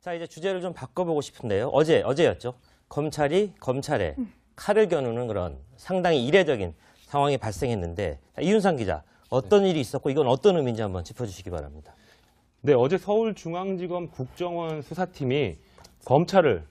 자, 이제 주제를 좀 바꿔보고 싶은데요. 어제였죠. 검찰이 검찰에 칼을 겨누는 그런 상당히 이례적인 상황이 발생했는데, 자, 이윤상 기자, 어떤 일이 있었고 이건 어떤 의미인지 한번 짚어주시기 바랍니다. 네, 어제 서울중앙지검 국정원 수사팀이 검찰을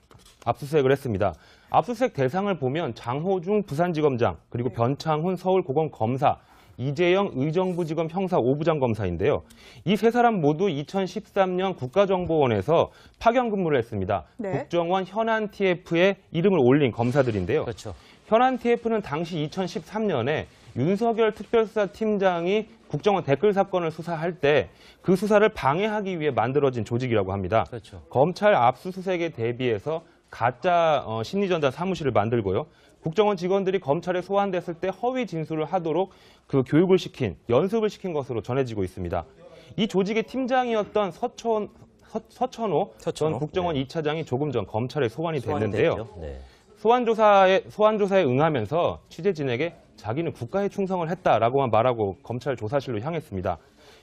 압수수색을 했습니다. 압수수색 대상을 보면 장호중 부산지검장, 그리고 변창훈 서울고검검사, 이재영 의정부지검 형사 5부장 검사인데요. 이 세 사람 모두 2013년 국가정보원에서 파견 근무를 했습니다. 네. 국정원 현안 TF에 이름을 올린 검사들인데요. 그렇죠. 현안 TF는 당시 2013년에 윤석열 특별수사팀장이 국정원 댓글 사건을 수사할 때 그 수사를 방해하기 위해 만들어진 조직이라고 합니다. 그렇죠. 검찰 압수수색에 대비해서 가짜 심리전자 사무실을 만들고요. 국정원 직원들이 검찰에 소환됐을 때 허위 진술을 하도록 그 교육을 시킨, 연습을 시킨 것으로 전해지고 있습니다. 이 조직의 팀장이었던 서천호 전 국정원 2차장이 조금 전 검찰에 소환이 됐는데요. 네. 소환조사에 응하면서 취재진에게 자기는 국가에 충성을 했다라고만 말하고 검찰 조사실로 향했습니다.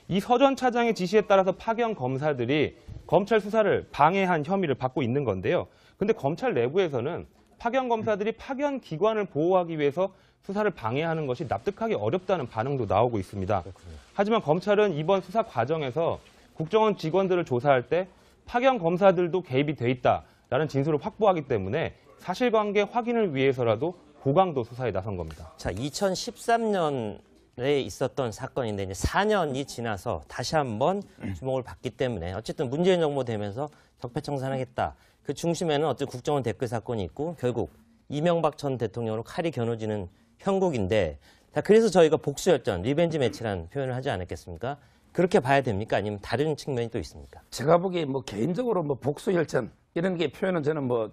이 서 전 차장의 지시에 따라서 파견 검사들이 검찰 수사를 방해한 혐의를 받고 있는 건데요. 근데 검찰 내부에서는 파견 검사들이 파견 기관을 보호하기 위해서 수사를 방해하는 것이 납득하기 어렵다는 반응도 나오고 있습니다. 그렇군요. 하지만 검찰은 이번 수사 과정에서 국정원 직원들을 조사할 때 파견 검사들도 개입이 돼 있다라는 진술을 확보하기 때문에 사실관계 확인을 위해서라도 고강도 수사에 나선 겁니다. 자, 2013년에 있었던 사건인데 이제 4년이 지나서 다시 한번 주목을 받기 때문에 어쨌든 문재인 정부 되면서 적폐청산하겠다. 그 중심에는 어떤 국정원 댓글 사건이 있고 결국 이명박 전 대통령으로 칼이 겨누지는 형국인데, 자, 그래서 저희가 복수열전, 리벤지 매치라는 표현을 하지 않았겠습니까? 그렇게 봐야 됩니까? 아니면 다른 측면이 또 있습니까? 제가 보기에 뭐 개인적으로 뭐 복수열전 이런 게 표현은 저는 뭐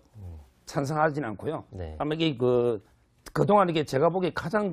찬성하지는 않고요. 네. 아마 이게 그동안 이게 제가 보기에 가장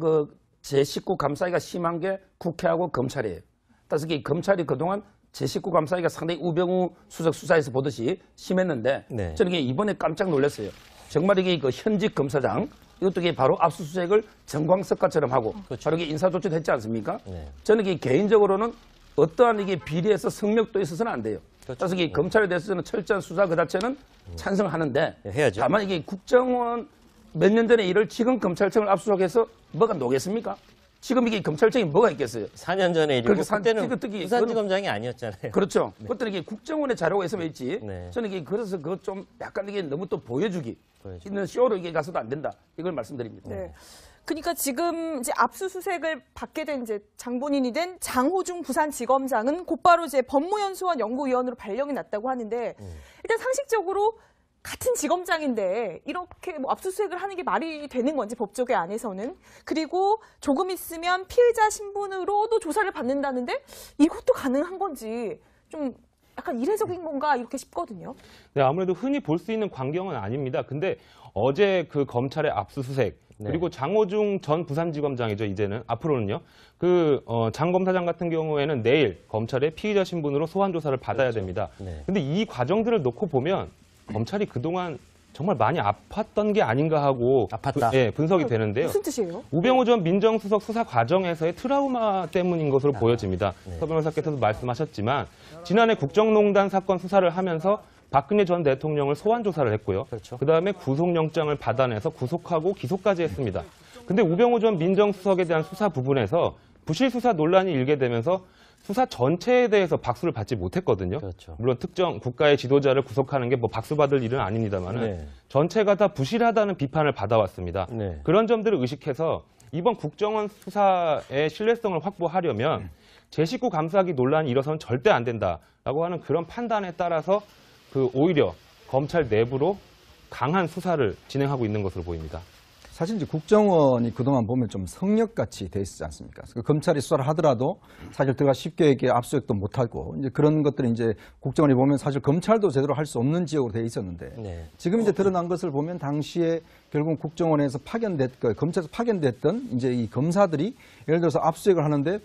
제19 감싸기가 심한 게 국회하고 검찰이에요. 따라서 이 검찰이 그동안 제19 감싸기가 상당히 우병우 수석 수사에서 보듯이 심했는데, 네. 저는 이게 이번에 깜짝 놀랐어요. 정말 이게 현직 검사장, 이것도 이게 바로 압수수색을 정광석과처럼 하고, 그렇죠. 바로 이게 인사조치도 했지 않습니까? 네. 저는 이게 개인적으로는 어떠한 이게 비리에서 성역도 있어서는 안 돼요. 그렇죠. 그래서 이게 검찰에 대해서는 철저한 수사 그 자체는 찬성하는데, 네, 해야죠. 다만 이게 국정원 몇 년 전에 일을 지금 검찰청을 압수수색해서 뭐가 노겠습니까? 지금 이게 검찰청이 뭐가 있겠어요? 4년 전에 일이고 그때는 티격태기 부산지검장이 아니었잖아요. 그렇죠. 그것도 이게 국정원의 자료가 있으면 있지. 네. 저는 이게 그래서 그거 좀 약간 이게 너무 또 보여주기 보여주기. 있는 쇼로 이게 가서도 안 된다. 이걸 말씀드립니다. 네. 그러니까 지금 이제 압수수색을 받게 된 이제 장본인이 된 장호중 부산지검장은 곧바로 이제 법무연수원 연구위원으로 발령이 났다고 하는데, 일단 상식적으로 같은 지검장인데 이렇게 뭐 압수수색을 하는 게 말이 되는 건지 법조계 안에서는, 그리고 조금 있으면 피의자 신분으로도 조사를 받는다는데 이것도 가능한 건지 좀 약간 이례적인 건가 이렇게 싶거든요. 네, 아무래도 흔히 볼 수 있는 광경은 아닙니다. 근데 어제 그 검찰의 압수수색, 그리고 장호중 전 부산지검장이죠, 이제는. 앞으로는요. 장 검사장 같은 경우에는 내일 검찰의 피의자 신분으로 소환 조사를 받아야 됩니다. 네. 근데 이 과정들을 놓고 보면 검찰이 그동안 정말 많이 아팠던 게 아닌가 하고 아팠다. 분석이 되는데요. 무슨 뜻이에요? 우병우 전 민정수석 수사 과정에서의 트라우마 때문인 것으로 보여집니다. 서 변호사께서도 말씀하셨지만 지난해 국정농단 사건 수사를 하면서 박근혜 전 대통령을 소환 조사를 했고요. 그렇죠. 그다음에 구속영장을 받아내서 구속하고 기소까지 했습니다. 근데 우병우 전 민정수석에 대한 수사 부분에서 부실 수사 논란이 일게 되면서 수사 전체에 대해서 박수를 받지 못했거든요. 그렇죠. 물론 특정 국가의 지도자를 구속하는 게 뭐 박수 받을 일은 아닙니다만은 네. 전체가 다 부실하다는 비판을 받아왔습니다. 네. 그런 점들을 의식해서 이번 국정원 수사의 신뢰성을 확보하려면 제19 감싸기 논란이 일어서는 절대 안 된다라고 하는 그런 판단에 따라서 오히려 검찰 내부로 강한 수사를 진행하고 있는 것으로 보입니다. 사실 이제 국정원이 그동안 보면 좀 성역같이 돼 있지 않습니까? 검찰이 수사를 하더라도 사실 들어가 쉽게 이렇게 압수수색도 못하고 이제 그런 것들이 이제 국정원이 보면 사실 검찰도 제대로 할 수 없는 지역으로 돼 있었는데, 네. 지금 이제 드러난 것을 보면 당시에 결국 국정원에서 검찰에서 파견됐던 이제 이 검사들이 예를 들어서 압수수색을 하는데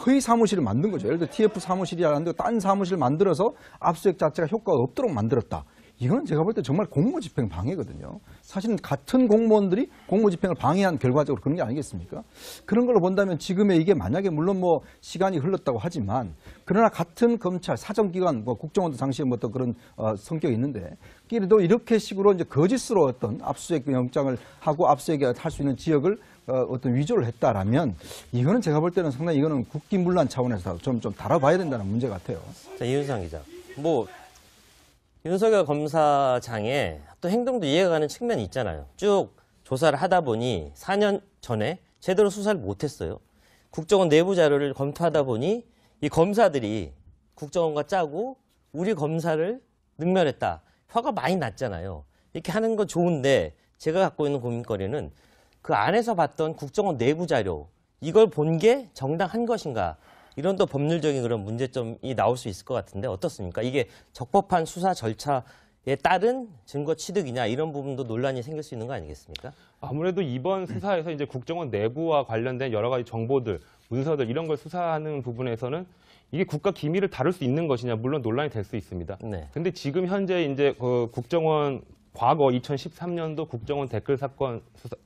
허위 사무실을 만든 거죠. 예를 들어 TF 사무실이라는데 딴 사무실을 만들어서 압수수색 자체가 효과가 없도록 만들었다. 이건 제가 볼 때 정말 공무집행 방해거든요. 사실은 같은 공무원들이 공무집행을 방해한 결과적으로 그런 게 아니겠습니까? 그런 걸로 본다면 지금의 이게 만약에 물론 뭐 시간이 흘렀다고 하지만 그러나 같은 검찰 사정기관 뭐 국정원도 당시에 뭐 어떤 그런 성격이 있는데 끼리도 이렇게 식으로 이제 거짓으로 어떤 압수수색 영장을 하고 압수수색을 할 수 있는 지역을 어떤 위조를 했다라면 이거는 제가 볼 때는 상당히 이거는 국기문란 차원에서 좀 다뤄봐야 된다는 문제 같아요. 자, 이윤상 기자. 뭐 윤석열 검사장의 또 행동도 이해가 가는 측면이 있잖아요. 쭉 조사를 하다 보니 4년 전에 제대로 수사를 못했어요. 국정원 내부 자료를 검토하다 보니 이 검사들이 국정원과 짜고 우리 검사를 능멸했다. 화가 많이 났잖아요. 이렇게 하는 건 좋은데 제가 갖고 있는 고민거리는 그 안에서 봤던 국정원 내부 자료 이걸 본 게 정당한 것인가? 이런 또 법률적인 그런 문제점이 나올 수 있을 것 같은데 어떻습니까? 이게 적법한 수사 절차에 따른 증거 취득이냐 이런 부분도 논란이 생길 수 있는 거 아니겠습니까? 아무래도 이번 수사에서 이제 국정원 내부와 관련된 여러 가지 정보들, 문서들 이런 걸 수사하는 부분에서는 이게 국가 기밀을 다룰 수 있는 것이냐 물론 논란이 될 수 있습니다. 네. 근데 지금 현재 이제 그 국정원 과거 2013년도 국정원 댓글 사건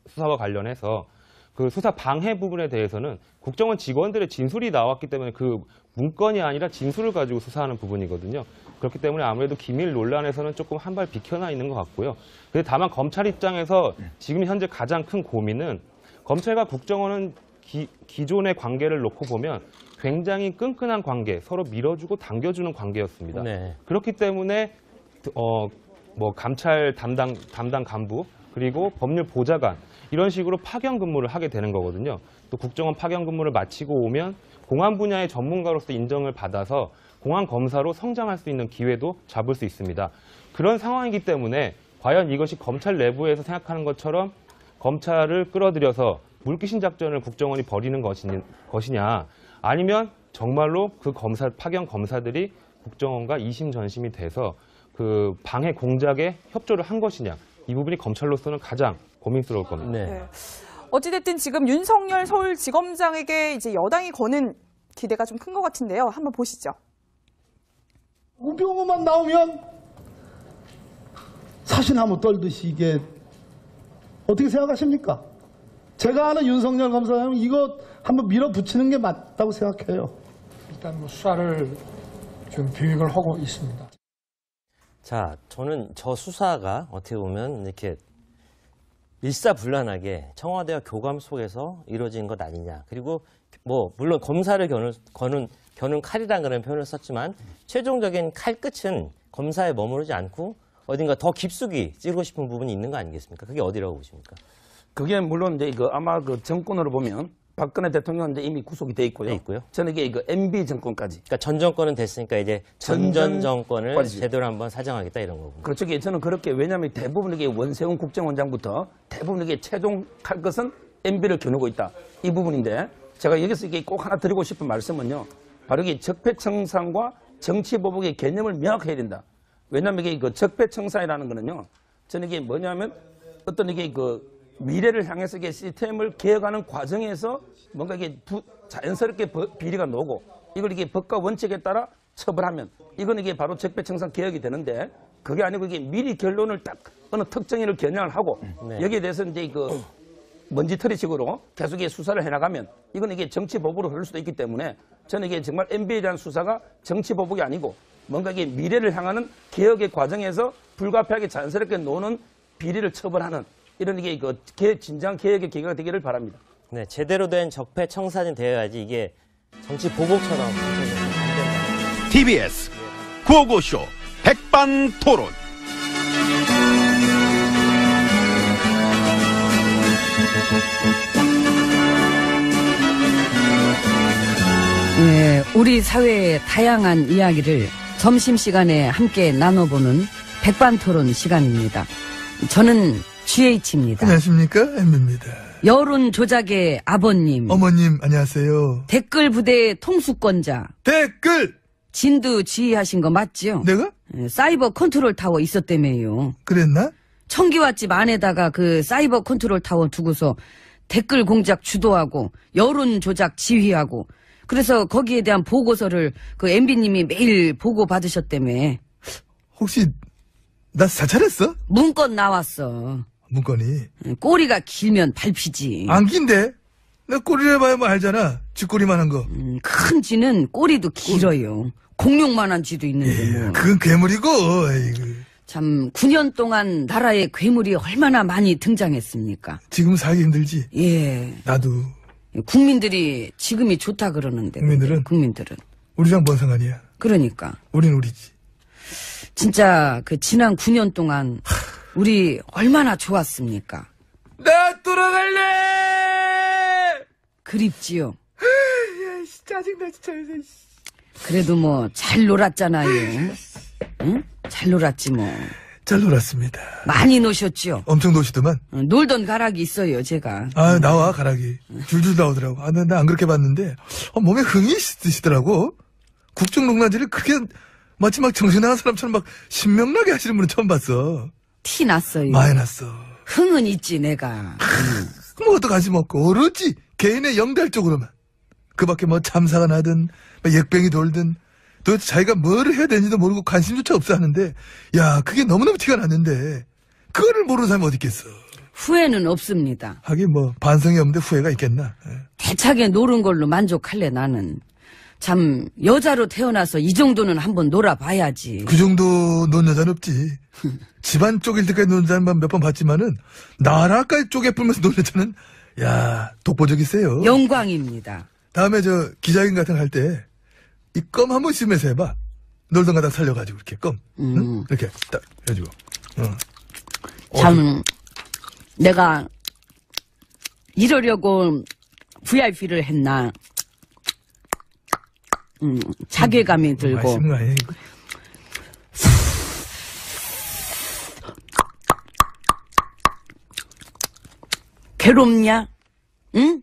수사와 관련해서 그 수사 방해 부분에 대해서는 국정원 직원들의 진술이 나왔기 때문에 그 문건이 아니라 진술을 가지고 수사하는 부분이거든요. 그렇기 때문에 아무래도 기밀 논란에서는 조금 한 발 비켜나 있는 것 같고요. 근데 다만 검찰 입장에서 지금 현재 가장 큰 고민은 검찰과 국정원은 기존의 관계를 놓고 보면 굉장히 끈끈한 관계, 서로 밀어주고 당겨주는 관계였습니다. 네. 그렇기 때문에 뭐 감찰 담당 간부 그리고 법률 보좌관 이런 식으로 파견 근무를 하게 되는 거거든요. 또 국정원 파견 근무를 마치고 오면 공안 분야의 전문가로서 인정을 받아서 공안 검사로 성장할 수 있는 기회도 잡을 수 있습니다. 그런 상황이기 때문에 과연 이것이 검찰 내부에서 생각하는 것처럼 검찰을 끌어들여서 물귀신 작전을 국정원이 벌이는 것이냐 아니면 정말로 그 파견 검사들이 국정원과 이심전심이 돼서 그 방해 공작에 협조를 한 것이냐 이 부분이 검찰로서는 가장 고민스러울 겁니다. 네. 네. 어찌됐든 지금 윤석열 서울지검장에게 이제 여당이 거는 기대가 좀 큰 것 같은데요. 한번 보시죠. 우병우만 나오면 사시나무 떨듯이 이게 어떻게 생각하십니까? 제가 아는 윤석열 검사장은 이거 한번 밀어붙이는 게 맞다고 생각해요. 일단 뭐 수사를 좀 계획을 하고 있습니다. 자, 저는 저 수사가 어떻게 보면 이렇게 일사불란하게 청와대와 교감 속에서 이루어진 것 아니냐. 그리고 뭐 물론 검사를 겨눈 칼이라는 그런 표현을 썼지만 최종적인 칼끝은 검사에 머무르지 않고 어딘가 더 깊숙이 찌르고 싶은 부분이 있는 거 아니겠습니까? 그게 어디라고 보십니까? 그게 물론 이제 아마 그 정권으로 보면 박근혜 대통령은 이제 이미 구속이 돼 있고요. 돼 있고요. 저는 이게 MB 정권까지. 그러니까 전 정권은 됐으니까 이제 전 정권을 빠지죠. 제대로 한번 사정하겠다 이런 거고. 그렇죠. 저는 그렇게 왜냐하면 대부분 이게 원세훈 국정원장부터 대부분 이게 최종 할 것은 MB를 겨누고 있다. 이 부분인데 제가 여기서 이게 꼭 하나 드리고 싶은 말씀은요. 바로 이게 적폐청산과 정치보복의 개념을 명확해야 된다. 왜냐하면 이게 그 적폐청산이라는 거는요. 저는 이게 뭐냐면 어떤 이게 그 미래를 향해서 이게 시스템을 개혁하는 과정에서 뭔가 이게 자연스럽게 비리가 나오고 이걸 이게 법과 원칙에 따라 처벌하면 이건 이게 바로 적폐청산 개혁이 되는데 그게 아니고 이게 미리 결론을 딱 어느 특정인을 겨냥을 하고 네. 여기에 대해서 이제 그 먼지털이식으로 계속 이게 수사를 해나가면 이건 이게 정치보복으로 흐를 수도 있기 때문에 저는 이게 정말 MB에 대한 수사가 정치보복이 아니고 뭔가 이게 미래를 향하는 개혁의 과정에서 불가피하게 자연스럽게 노는 비리를 처벌하는 이런 이게 그 진정 개혁의 계기가 되기를 바랍니다. 네, 제대로 된 적폐 청산이 되어야지 이게 정치 보복처럼 안 된다. TBS 구호고쇼 백반토론. 네, 우리 사회의 다양한 이야기를 점심시간에 함께 나눠보는 백반토론 시간입니다. 저는 GH입니다. 안녕하십니까? 엠비입니다. 여론 조작의 아버님. 어머님, 안녕하세요. 댓글 부대 통수권자. 댓글! 진두 지휘하신 거 맞죠? 내가? 사이버 컨트롤 타워 있었다며요. 그랬나? 청기와집 안에다가 그 사이버 컨트롤 타워 두고서 댓글 공작 주도하고 여론 조작 지휘하고 그래서 거기에 대한 보고서를 그 MB님이 매일 보고 받으셨다며. 혹시 나 사찰했어? 문건 나왔어. 문건이. 꼬리가 길면 밟히지. 안 긴데? 내 꼬리를 봐야 뭐 알잖아. 쥐꼬리만한 거. 큰 쥐는 꼬리도 길어요. 공룡만한 쥐도 있는데 뭐. 그건 괴물이고, 아이고. 참 9년 동안 나라에 괴물이 얼마나 많이 등장했습니까? 지금 살기 힘들지? 예. 나도. 국민들이 지금이 좋다 그러는데. 국민들은. 우리랑 뭔 상관이야? 그러니까. 우린 우리지. 진짜 그 지난 9년 동안 우리 얼마나 좋았습니까? 나 돌아갈래! 그립지요. 야, 짜증나, 진짜. 그래도 뭐 잘 놀았잖아요. 응? 잘 놀았지 뭐. 잘 놀았습니다. 많이 노셨죠? 엄청 노시더만. 놀던 가락이 있어요, 제가. 아, 나와, 가락이. 줄줄 나오더라고. 아, 나 안 그렇게 봤는데, 몸에 흥이 드시더라고. 국정농단지를 그렇게, 마치 막 정신 나간 사람처럼 막 신명나게 하시는 분은 처음 봤어. 티 났어요. 많이 났어. 흥은 있지, 내가. 뭐 어떡하지 먹고, 오로지 개인의 영달 쪽으로만. 그 밖에 뭐 참사가 나든, 뭐 액병이 돌든, 도대체 자기가 뭐를 해야 되는지도 모르고 관심조차 없어 하는데, 야, 그게 너무너무 티가 났는데, 그거를 모르는 사람이 어디 있겠어. 후회는 없습니다. 하긴 뭐, 반성이 없는데 후회가 있겠나. 대차게 노른 걸로 만족할래, 나는. 참, 여자로 태어나서 이 정도는 한번 놀아봐야지. 그 정도 논 여자는 없지. 집안 쪽일 때까지 논 여자는 몇 번 봤지만은, 나라까지 쪼개 풀면서 논 여자는, 야, 독보적이세요. 영광입니다. 다음에 기자회견 같은 거 할 때, 이 껌 한 번 씹으면서 해봐. 놀던 가다 살려가지고, 이렇게 껌. 응? 이렇게 딱 해가지고. 참, 내가 이러려고 VIP를 했나. 자괴감이 들고. 맛있는 거 아니야, 이거? 괴롭냐? 응?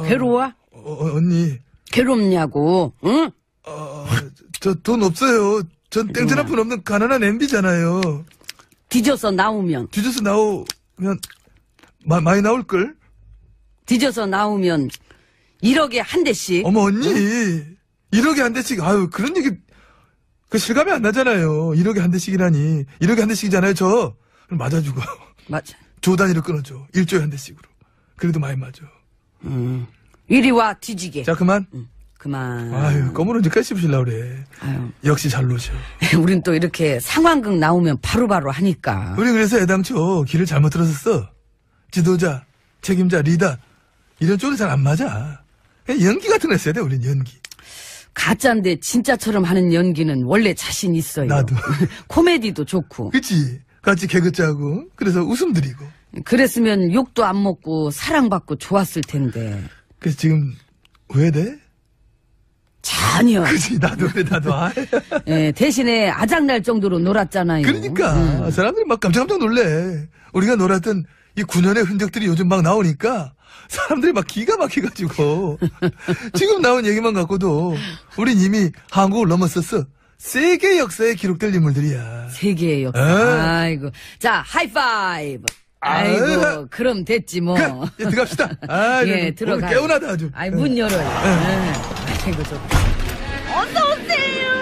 괴로워? 언니. 괴롭냐고, 응? 저 돈 없어요. 전 땡전 한 푼 없는 가난한 MB잖아요. 뒤져서 나오면. 뒤져서 나오면, 많이 나올걸? 뒤져서 나오면 1억에 한 대씩. 어머, 언니. 1억에 한 대씩, 아유, 그런 얘기, 그 실감이 안 나잖아요. 1억에 한 대씩이라니. 1억에 한 대씩이잖아요, 저. 그럼 맞아주고. 맞아. 조 단위로 끊어줘. 1조에 한 대씩으로. 그래도 많이 맞아. 이리 와, 뒤지게. 자, 그만. 그만. 아유, 껌을 언제까지 씹으시려고 그래. 아유. 역시 잘 노셔. 우린 또 이렇게 상황극 나오면 바로바로 하니까. 우리 그래서 애당초 길을 잘못 들었었어. 지도자, 책임자, 리더. 이런 쪽은 잘 안 맞아. 그냥 연기 같은 거 했어야 돼, 우린 연기. 가짜인데 진짜처럼 하는 연기는 원래 자신 있어요. 나도. 코미디도 좋고. 그치? 같이 개그 짜고, 그래서 웃음 드리고. 그랬으면 욕도 안 먹고 사랑받고 좋았을 텐데. 그래서 지금, 후회돼? 전혀. 그치, 나도 그래, 나도. 예, 대신에 아작날 정도로 놀았잖아요. 그러니까, 사람들이 막 깜짝깜짝 놀래. 우리가 놀았던 이 9년의 흔적들이 요즘 막 나오니까, 사람들이 막 기가 막혀가지고, 지금 나온 얘기만 갖고도, 우린 이미 한국을 넘었었어. 세계 역사에 기록될 인물들이야. 세계의 역사. 아이고. 자, 하이파이브. 아이고, 그럼 됐지 뭐. 예, 들어갑시다. 아, 예, 들어가. 개운하다 아주. 아이, 문 열어요. 아이고, 좋다. 어서오세요!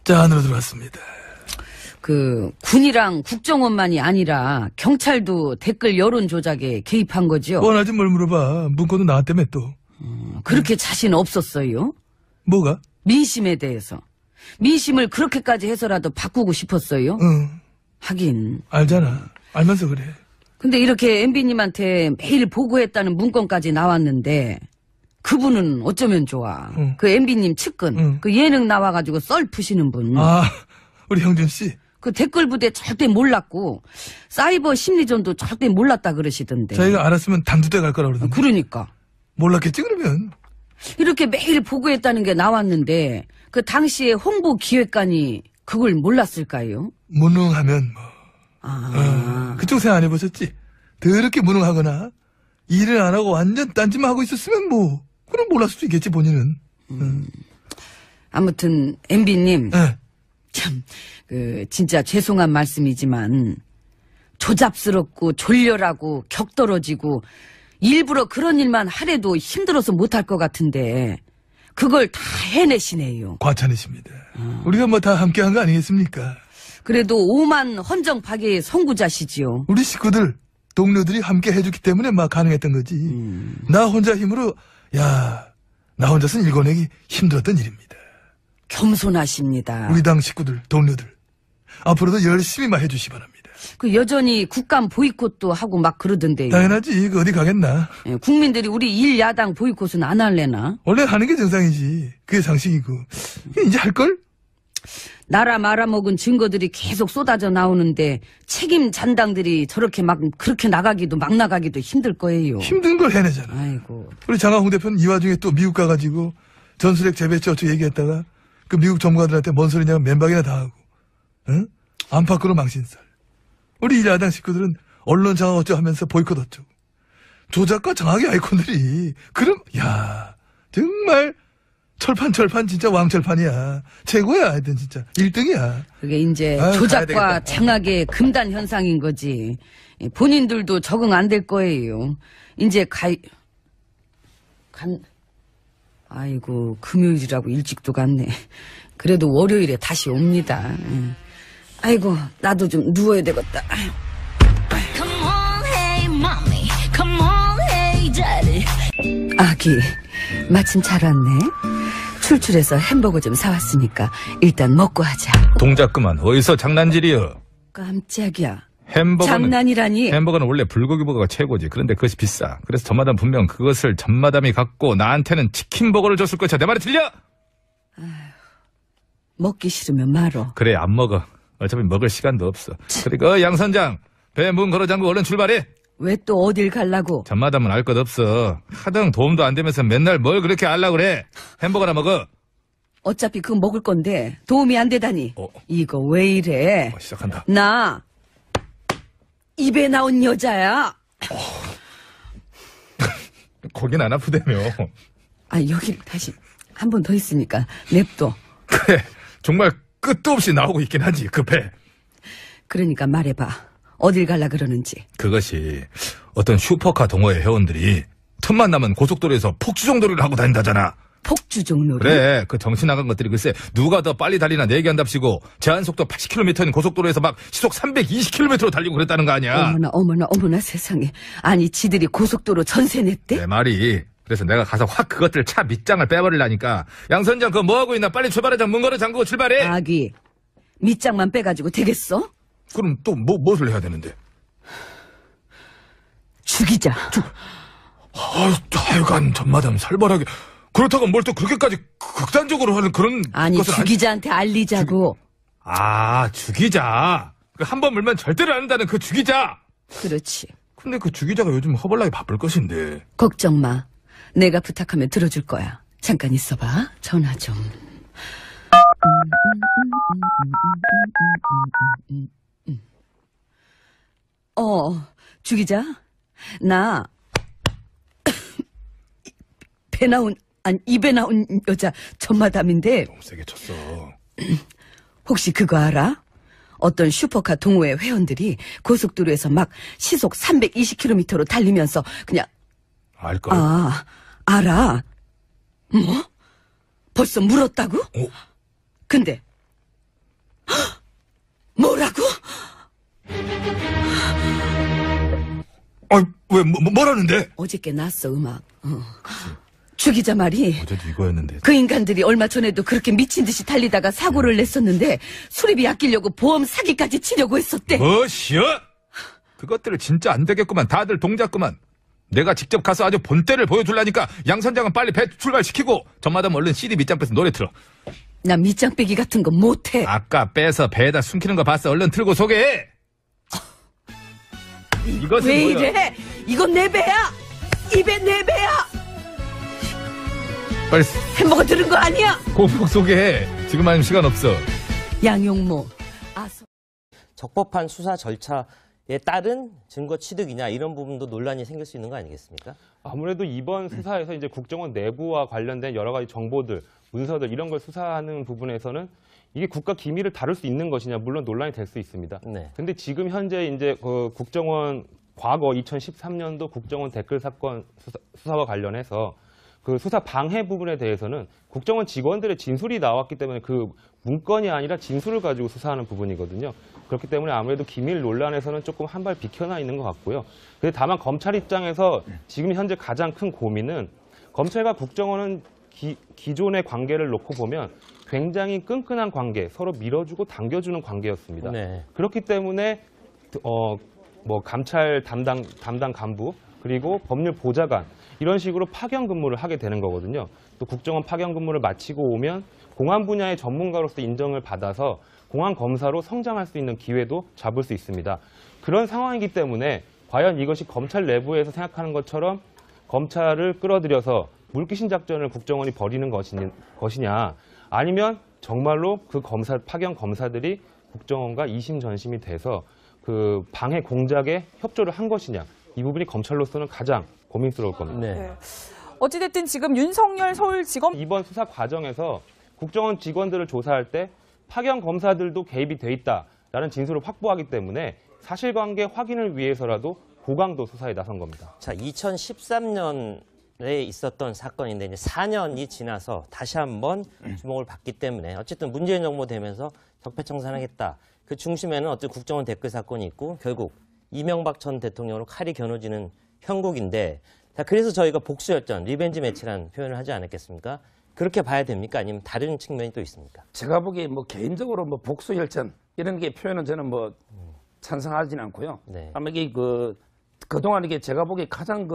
자, 안으로 들어왔습니다. 군이랑 국정원만이 아니라 경찰도 댓글 여론 조작에 개입한 거죠? 뻔하지 뭘 물어봐. 문건도 나왔다며 또. 그렇게 자신 없었어요? 뭐가? 민심에 대해서. 민심을 그렇게까지 해서라도 바꾸고 싶었어요? 응. 하긴. 알잖아. 알면서 그래. 근데 이렇게 MB님한테 매일 보고했다는 문건까지 나왔는데 그분은 어쩌면 좋아. 응. 그 MB님 측근. 응. 그 예능 나와가지고 썰 푸시는 분. 아, 우리 형준 씨. 그 댓글 부대 절대 몰랐고 사이버 심리전도 절대 몰랐다 그러시던데. 자기가 알았으면 단두대 갈 거라 그러던데. 그러니까. 몰랐겠지 그러면. 이렇게 매일 보고했다는 게 나왔는데 그 당시에 홍보 기획관이 그걸 몰랐을까요? 무능하면 뭐. 그쪽 생각 안 해보셨지? 더럽게 무능하거나 일을 안 하고 완전 딴짓만 하고 있었으면 뭐 그럼 몰랐을 수도 있겠지 본인은. 아무튼 MB님 네. 참 진짜 죄송한 말씀이지만 조잡스럽고 졸렬하고 격떨어지고 일부러 그런 일만 하래도 힘들어서 못할 것 같은데 그걸 다 해내시네요. 과찬이십니다. 우리가 뭐 다 함께한 거 아니겠습니까? 그래도 오만 헌정 파괴의 선구자시지요. 우리 식구들, 동료들이 함께 해줬기 때문에 막 가능했던 거지. 나 혼자 힘으로, 나 혼자서는 일궈내기 힘들었던 일입니다. 겸손하십니다. 우리 당 식구들, 동료들, 앞으로도 열심히 막 해주시 바랍니다. 그 여전히 국감 보이콧도 하고 막 그러던데요. 당연하지. 그 어디 가겠나. 예, 국민들이 우리 일야당 보이콧은 안 할래나? 원래 하는 게 정상이지. 그게 상식이고. 이제 할걸? 나라 말아먹은 증거들이 계속 쏟아져 나오는데 책임 잔당들이 저렇게 막 그렇게 나가기도 막 나가기도 힘들 거예요. 힘든 걸 해내잖아. 아이고. 우리 장하홍 대표는 이 와중에 또 미국 가가지고 전술핵 재배치 어쩌고 얘기했다가 그 미국 전문가들한테 뭔 소리냐고 맨박이나 당하고, 응? 안팎으로 망신살. 우리 일야당 식구들은 언론 장악 어쩌고 하면서 보이콧 어쩌고. 조작과 장악의 아이콘들이, 그럼, 정말 철판 진짜 왕철판이야. 최고야, 하여튼 진짜. 1등이야. 그게 이제 아유, 조작과 장악의 금단 현상인 거지. 본인들도 적응 안 될 거예요. 이제 아이고, 금요일이라고 일찍도 갔네. 그래도 월요일에 다시 옵니다. 아이고, 나도 좀 누워야 되겠다. 아기, 마침 잘 왔네. 출출해서 햄버거 좀 사왔으니까 일단 먹고 하자. 동작 그만. 어디서 장난질이여. 깜짝이야. 햄버거는, 장난이라니. 햄버거는 원래 불고기버거가 최고지. 그런데 그것이 비싸. 그래서 전마담 분명 그것을 전마담이 갖고 나한테는 치킨버거를 줬을 거야. 내 말이 틀려? 먹기 싫으면 말어. 그래, 안 먹어. 어차피 먹을 시간도 없어. 그리고 양 선장, 배 문 걸어 잠그고 얼른 출발해. 왜 또 어딜 갈라고? 전마담은 알 것 없어. 하등 도움도 안 되면서 맨날 뭘 그렇게 알라고 그래. 햄버거나 먹어. 어차피 그거 먹을 건데 도움이 안 되다니. 이거 왜 이래? 시작한다. 나 입에 나온 여자야. 거긴 안 아프다며. 아, 여기 다시 한 번 더 있으니까 냅둬. 그래, 정말 끝도 없이 나오고 있긴 하지, 그 배. 그러니까 말해봐. 어딜 갈라 그러는지. 그것이 어떤 슈퍼카 동호회 회원들이 틈만 나면 고속도로에서 폭주정도를 하고 다닌다잖아. 폭주종놀이? 그래, 그 정신 나간 것들이 글쎄 누가 더 빨리 달리나 내기한답시고 제한속도 80km인 고속도로에서 막 시속 320km로 달리고 그랬다는 거 아니야. 어머나 세상에. 아니 지들이 고속도로 전세 냈대? 내 말이. 그래서 내가 가서 확 그것들 차 밑장을 빼버리려니까. 양선장 그거 뭐하고 있나. 빨리 출발하자. 문 걸어 잠그고 출발해. 아기, 밑장만 빼가지고 되겠어? 그럼 또 무엇을 해야 되는데? 죽이자. 하여간 전마담 살벌하게. 그렇다고 뭘 또 그렇게까지 극단적으로 하는 그런 아니 것은 죽이자한테 알리자고. 죽이자. 한 번 물면 절대로 안 한다는 그 죽이자. 그렇지. 근데 그 죽이자가 요즘 허벌나게 바쁠 것인데. 걱정 마. 내가 부탁하면 들어줄 거야. 잠깐 있어봐. 전화 좀. 죽이자. 나 입에 나온 여자 전마담인데. 너무 세게 쳤어. 혹시 그거 알아? 어떤 슈퍼카 동호회 회원들이 고속도로에서 막 시속 320km로 달리면서 그냥. 알걸? 알아. 뭐? 벌써 물었다고? 근데 뭐라고? 왜 뭐라는데? 어저께 났어 음악. 죽이자 말이. 어제도 이거였는데. 그 인간들이 얼마 전에도 그렇게 미친 듯이 달리다가 사고를 냈었는데 수리비 아끼려고 보험 사기까지 치려고 했었대. 뭐시여? 그것들을 진짜 안 되겠구만. 다들 동작구만. 내가 직접 가서 아주 본때를 보여줄라니까 양 선장은 빨리 배 출발시키고 전마담 얼른 CD 밑장 빼서 노래 틀어. 나 밑장 빼기 같은 거 못해. 아까 빼서 배에다 숨기는 거 봤어. 얼른 틀고 소개해. 이것은 왜 뭐야? 이래? 이건 내 배야. 입에 내 배야. 빨리 햄버거 들은 거 아니야? 공폭 소개해. 지금 아니면 시간 없어. 양용모. 적법한 수사 절차에 따른 증거 취득이냐 이런 부분도 논란이 생길 수 있는 거 아니겠습니까? 아무래도 이번 수사에서 이제 국정원 내부와 관련된 여러 가지 정보들, 문서들 이런 걸 수사하는 부분에서는 이게 국가 기밀을 다룰 수 있는 것이냐 물론 논란이 될 수 있습니다. 근데 지금 현재 이제 국정원 과거 2013년도 국정원 댓글 사건 수사와 관련해서 그 수사 방해 부분에 대해서는 국정원 직원들의 진술이 나왔기 때문에 그 문건이 아니라 진술을 가지고 수사하는 부분이거든요. 그렇기 때문에 아무래도 기밀 논란에서는 조금 한 발 비켜나 있는 것 같고요. 근데 다만 검찰 입장에서 지금 현재 가장 큰 고민은 검찰과 국정원은 기존의 관계를 놓고 보면 굉장히 끈끈한 관계, 서로 밀어주고 당겨주는 관계였습니다. 네. 그렇기 때문에 뭐 감찰 담당 간부 그리고 법률 보좌관 이런 식으로 파견 근무를 하게 되는 거거든요. 또 국정원 파견 근무를 마치고 오면 공안 분야의 전문가로서 인정을 받아서 공안 검사로 성장할 수 있는 기회도 잡을 수 있습니다. 그런 상황이기 때문에 과연 이것이 검찰 내부에서 생각하는 것처럼 검찰을 끌어들여서 물귀신 작전을 국정원이 벌이는 것이냐 아니면 정말로 그 파견 검사들이 국정원과 이심전심이 돼서 그 방해 공작에 협조를 한 것이냐 이 부분이 검찰로서는 가장 고민스러울 겁니다. 네. 어찌됐든 지금 윤석열 서울지검 이번 수사 과정에서 국정원 직원들을 조사할 때 파견 검사들도 개입이 돼 있다라는 진술을 확보하기 때문에 사실관계 확인을 위해서라도 고강도 수사에 나선 겁니다. 자, 2013년에 있었던 사건인데 이제 4년이 지나서 다시 한번 주목을 받기 때문에 어쨌든 문재인 정부 되면서 적폐청산하겠다. 그 중심에는 어떤 국정원 댓글 사건이 있고 결국 이명박 전 대통령으로 칼이 겨누지는 형국인데 자, 그래서 저희가 복수열전, 리벤지 매치라는 표현을 하지 않았겠습니까? 그렇게 봐야 됩니까? 아니면 다른 측면이 또 있습니까? 제가 보기에 뭐 개인적으로 뭐 복수열전 이런 게 표현은 저는 뭐 찬성하지는 않고요. 네. 아마 이게 그동안 이게 제가 보기에 가장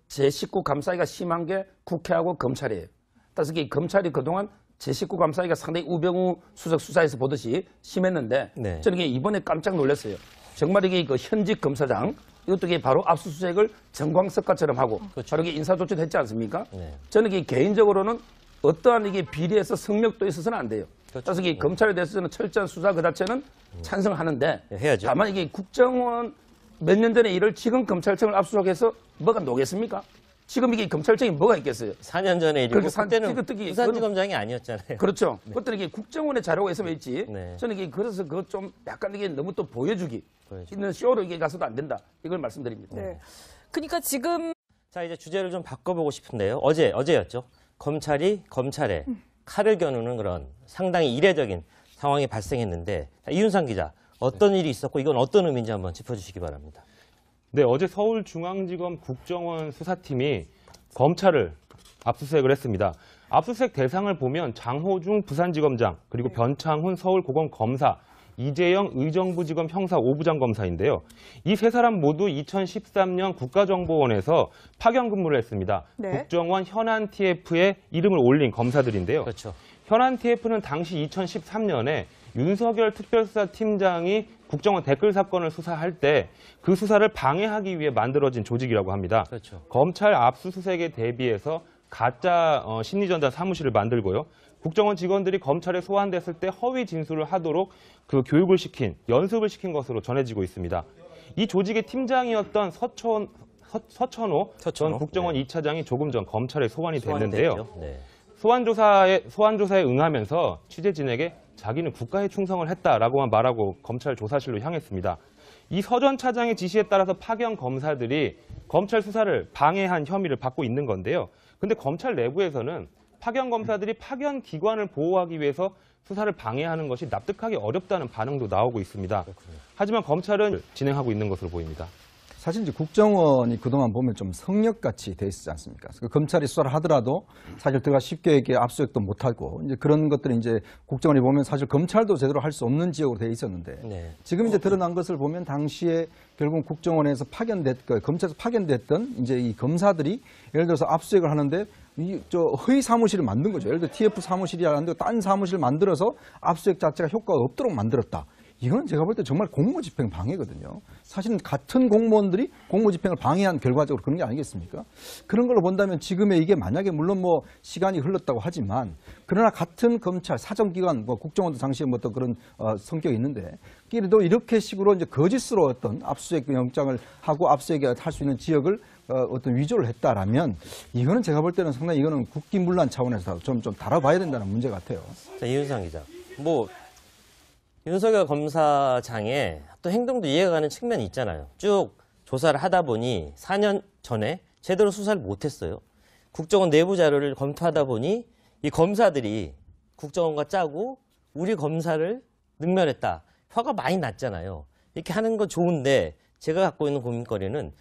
제 식구 감싸기가 심한 게 국회하고 검찰이에요. 따라서 이 검찰이 그동안 제 식구 감싸기가 상당히 우병우 수석 수사에서 보듯이 심했는데 네. 저는 이게 이번에 깜짝 놀랐어요. 정말 이게 현직 검사장 이것도 이게 바로 압수수색을 정광석과처럼 하고 그렇죠. 바로 이게 인사조치도 했지 않습니까? 네. 저는 이게 개인적으로는 어떠한 이게 비리에서 성역도 있어서는 안 돼요. 그렇죠. 따라서 이 검찰에 대해서는 철저한 수사 그 자체는 찬성하는데 네, 해야죠. 다만 이게 국정원 몇 년 전에 일을 지금 검찰청을 압수수색해서 뭐가 녹겠습니까? 지금 이게 검찰청이 뭐가 있겠어요? 4년 전에 일이고 그때는 특히 부산지검장이 아니었잖아요. 그렇죠. 그것들은 이게 국정원의 자료가 있으면 있지. 네. 저는 이게 그래서 그거 좀 약간 이게 너무 또 보여주기 보여주기. 있는 쇼로 이게 가서도 안 된다. 이걸 말씀드립니다. 네. 그러니까 지금 자, 이제 주제를 좀 바꿔보고 싶은데요. 어제였죠. 검찰이 검찰에 칼을 겨누는 그런 상당히 이례적인 상황이 발생했는데 자, 이윤상 기자 어떤 일이 있었고 이건 어떤 의미인지 한번 짚어주시기 바랍니다. 네, 어제 서울중앙지검 국정원 수사팀이 검찰을 압수수색을 했습니다. 압수수색 대상을 보면 장호중 부산지검장, 그리고 변창훈 서울고검검사, 이재영 의정부지검 형사 5부장 검사인데요. 이 세 사람 모두 2013년 국가정보원에서 파견 근무를 했습니다. 네. 국정원 현안 TF에 이름을 올린 검사들인데요. 그렇죠. 현안 TF는 당시 2013년에 윤석열 특별수사팀장이 국정원 댓글 사건을 수사할 때 그 수사를 방해하기 위해 만들어진 조직이라고 합니다. 그렇죠. 검찰 압수수색에 대비해서 가짜 심리전단 사무실을 만들고요. 국정원 직원들이 검찰에 소환됐을 때 허위 진술을 하도록 그 교육을 연습을 시킨 것으로 전해지고 있습니다. 이 조직의 팀장이었던 서천호 전 국정원 2차장이 조금 전 검찰에 소환이 됐는데요. 네. 소환조사에 응하면서 취재진에게 자기는 국가에 충성을 했다라고만 말하고 검찰 조사실로 향했습니다. 이 서 전 차장의 지시에 따라서 파견 검사들이 검찰 수사를 방해한 혐의를 받고 있는 건데요. 근데 검찰 내부에서는 파견 검사들이 파견 기관을 보호하기 위해서 수사를 방해하는 것이 납득하기 어렵다는 반응도 나오고 있습니다. 하지만 검찰은 진행하고 있는 것으로 보입니다. 사실 이제 국정원이 그동안 보면 좀 성역같이 돼 있지 않습니까? 검찰이 수사를 하더라도 사실 들어가 쉽게 이렇게 압수수색도 못하고 이제 그런 것들이 이제 국정원이 보면 사실 검찰도 제대로 할 수 없는 지역으로 돼 있었는데 네. 지금 이제 드러난 것을 보면 당시에 결국 국정원에서 검찰에서 파견됐던 이제 이 검사들이 예를 들어서 압수수색을 하는데 허위 사무실을 만든 거죠. 예를 들어 TF 사무실이라는데 딴 사무실을 만들어서 압수수색 자체가 효과가 없도록 만들었다. 이건 제가 볼 때 정말 공무집행 방해거든요. 사실은 같은 공무원들이 공무집행을 방해한 결과적으로 그런 게 아니겠습니까? 그런 걸로 본다면 지금의 이게 만약에 물론 뭐 시간이 흘렀다고 하지만 그러나 같은 검찰, 사정기관, 뭐 국정원도 당시에 뭐 또 그런 성격이 있는데 끼리도 이렇게 식으로 이제 거짓으로 어떤 압수수색 영장을 하고 압수수색을 할 수 있는 지역을 어떤 위조를 했다라면 이거는 제가 볼 때는 상당히 이거는 국기문란 차원에서 좀 다뤄봐야 된다는 문제 같아요. 자, 이윤상 기자. 윤석열 검사장의 또 행동도 이해가 가는 측면이 있잖아요. 쭉 조사를 하다 보니 4년 전에 제대로 수사를 못했어요. 국정원 내부 자료를 검토하다 보니 이 검사들이 국정원과 짜고 우리 검사를 능멸했다. 화가 많이 났잖아요. 이렇게 하는 건 좋은데 제가 갖고 있는 고민거리는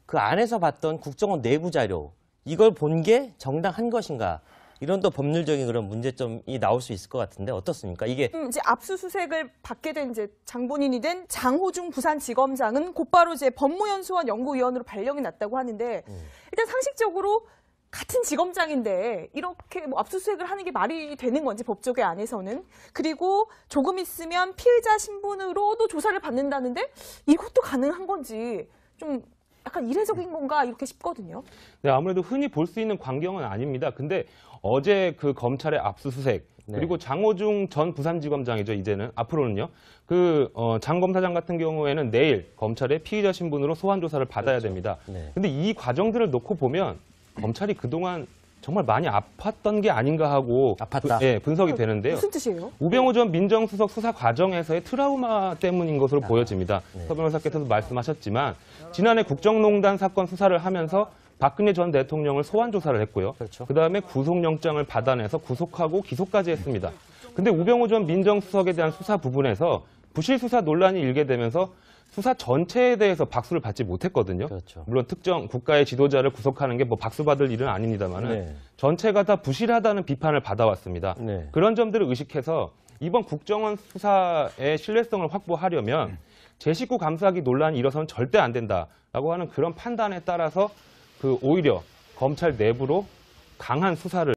그 안에서 봤던 국정원 내부 자료 이걸 본 게 정당한 것인가? 이런 또 법률적인 그런 문제점이 나올 수 있을 것 같은데 어떻습니까? 이게 이제 압수수색을 받게 된 이제 장본인이 된 장호중 부산지검장은 곧바로 이제 법무연수원 연구위원으로 발령이 났다고 하는데 일단 상식적으로 같은 지검장인데 이렇게 뭐 압수수색을 하는 게 말이 되는 건지 법조계 안에서는 그리고 조금 있으면 피의자 신분으로도 조사를 받는다는데 이것도 가능한 건지 좀 약간 이례적인 건가 이렇게 싶거든요. 네, 아무래도 흔히 볼 수 있는 광경은 아닙니다. 근데 어제 그 검찰의 압수수색 그리고 장호중 전 부산지검장이죠. 이제는 앞으로는요. 장 검사장 같은 경우에는 내일 검찰의 피의자 신분으로 소환 조사를 받아야 됩니다. 근데 이 과정들을 놓고 보면 검찰이 그동안 정말 많이 아팠던 게 아닌가 하고 아팠다. 분석이 되는데요. 무슨 뜻이에요? 우병우 전 민정수석 수사 과정에서의 트라우마 때문인 것으로 보여집니다. 서 변호사께서도 말씀하셨지만 지난해 국정농단 사건 수사를 하면서 박근혜 전 대통령을 소환 조사를 했고요. 그다음에 구속영장을 받아내서 구속하고 기소까지 했습니다. 근데 우병우 전 민정수석에 대한 수사 부분에서 부실 수사 논란이 일게 되면서 수사 전체에 대해서 박수를 받지 못했거든요. 물론 특정 국가의 지도자를 구속하는 게 뭐 박수 받을 일은 아닙니다만은 전체가 다 부실하다는 비판을 받아왔습니다. 그런 점들을 의식해서 이번 국정원 수사의 신뢰성을 확보하려면 제 식구 감싸기 논란이 일어서는 절대 안 된다라고 하는 그런 판단에 따라서 오히려 검찰 내부로 강한 수사를